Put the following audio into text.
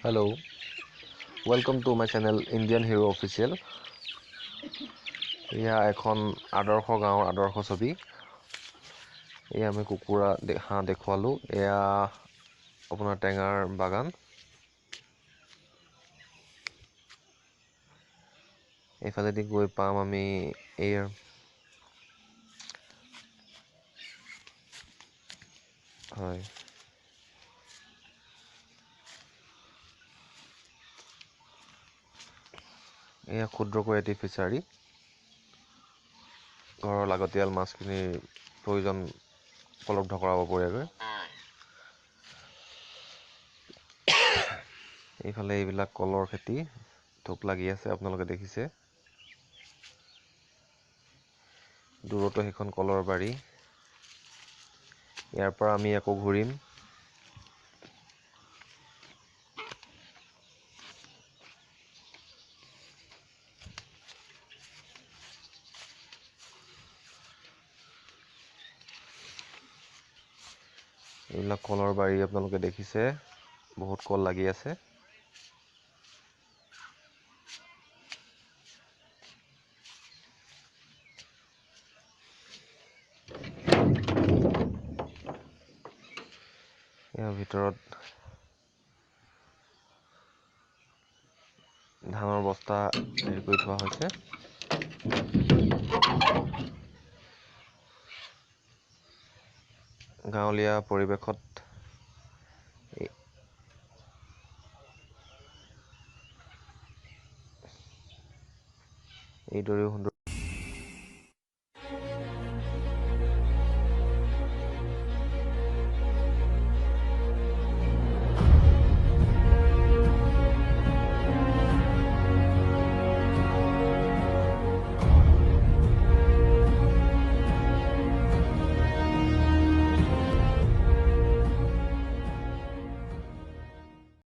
Hello, welcome to my channel Indian Hero Official. এয়া এখন আদৰ্শ গাঁৱৰ আদৰ্শ ছবি। এয়া আমি কুকুৰা হাঁহ দেখুৱালো। এয়া আপোনাৰ টেঙাৰ বাগান। এইফালেদি গৈ পাম আমি এয়া হয় এয়া ক্ষুদ্ৰকৈ এটি ফিচাৰী। ঘৰৰ লাগতিয়াল মাছখিনিৰ প্ৰয়োজন উপলব্ধ কৰাব পৰাকৈ। এইফালে এইবিলাক কলৰ খেতি থোক লাগি আছে, আপোনালোকে দেখিছে। দূৰতো সেইখন কলৰ বাৰী। ইয়াৰ পৰা আমি আকৌ ঘূৰিম। এইবিলাক কলৰ বাৰী আপোনালোকে দেখিছে, বহুত কল লাগি আছে। ইয়াৰ ভিতৰত ধানৰ বস্তা হেৰি কৰি থোৱা হৈছে। গাঁৱলীয়া পৰিৱেশত এইদৰেও সুন্দৰ